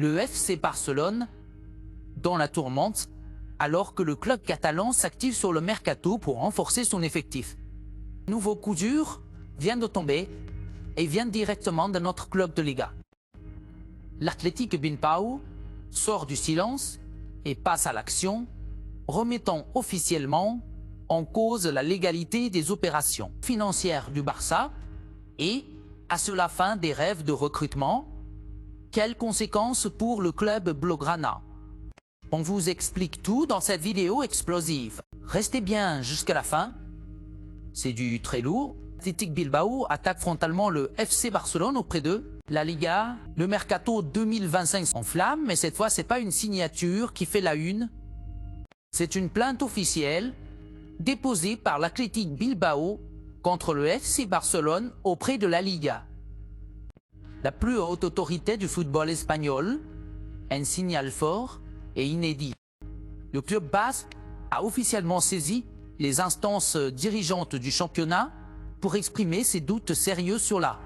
Le FC Barcelone dans la tourmente, alors que le club catalan s'active sur le mercato pour renforcer son effectif. Nouveau coup dur vient de tomber et vient directement de notre club de Liga. L'Athletic Bilbao sort du silence et passe à l'action, remettant officiellement en cause la légalité des opérations financières du Barça et à cela fin des rêves de recrutement. Quelles conséquences pour le club blaugrana? On vous explique tout dans cette vidéo explosive. Restez bien jusqu'à la fin. C'est du très lourd. Athletic Bilbao attaque frontalement le FC Barcelone auprès d'eux. La Liga, le mercato 2025 s'enflamme, mais cette fois c'est pas une signature qui fait la une. C'est une plainte officielle déposée par l'Athletic Bilbao contre le FC Barcelone auprès de la Liga. La plus haute autorité du football espagnol, un signal fort et inédit. Le club basque a officiellement saisi les instances dirigeantes du championnat pour exprimer ses doutes sérieux sur la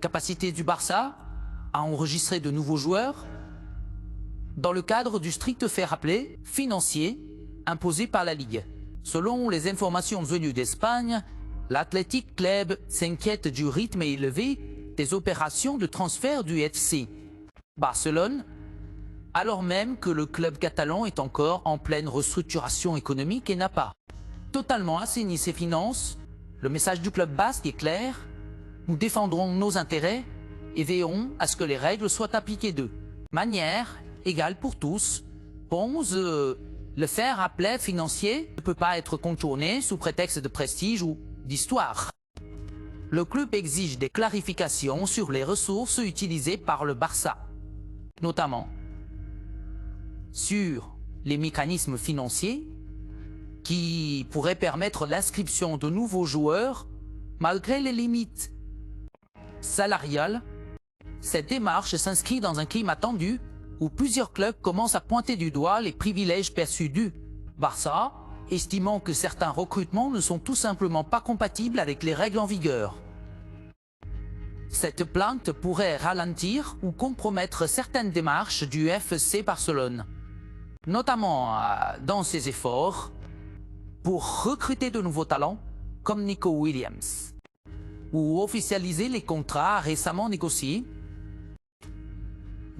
capacité du Barça à enregistrer de nouveaux joueurs dans le cadre du strict fair-play financier imposé par la Ligue. Selon les informations venues d'Espagne, l'Athletic Club s'inquiète du rythme élevé des opérations de transfert du FC Barcelone, alors même que le club catalan est encore en pleine restructuration économique et n'a pas totalement assaini ses finances. Le message du club basque est clair: nous défendrons nos intérêts et veillerons à ce que les règles soient appliquées de manière égale pour tous. Le fair-play financier ne peut pas être contourné sous prétexte de prestige ou d'histoire. Le club exige des clarifications sur les ressources utilisées par le Barça, notamment sur les mécanismes financiers qui pourraient permettre l'inscription de nouveaux joueurs malgré les limites salariales. Cette démarche s'inscrit dans un climat tendu où plusieurs clubs commencent à pointer du doigt les privilèges perçus du Barça, estimant que certains recrutements ne sont tout simplement pas compatibles avec les règles en vigueur. Cette plainte pourrait ralentir ou compromettre certaines démarches du FC Barcelone, notamment dans ses efforts pour recruter de nouveaux talents comme Nico Williams ou officialiser les contrats récemment négociés.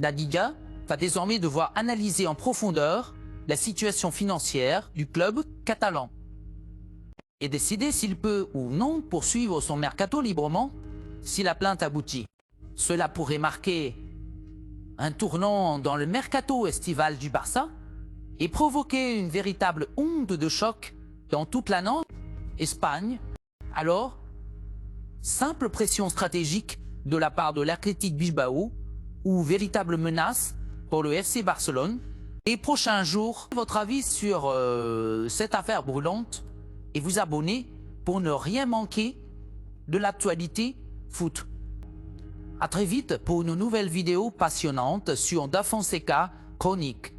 La Liga va désormais devoir analyser en profondeur la situation financière du club catalan et décider s'il peut ou non poursuivre son mercato librement si la plainte aboutit. Cela pourrait marquer un tournant dans le mercato estival du Barça et provoquer une véritable onde de choc dans toute la Nord Espagne. Alors, simple pression stratégique de la part de l'Athletic Bilbao ou véritable menace pour le FC Barcelone? Les prochains jours, votre avis sur cette affaire brûlante et vous abonner pour ne rien manquer de l'actualité foot. A très vite pour une nouvelle vidéo passionnante sur Da Fonseca Chronique.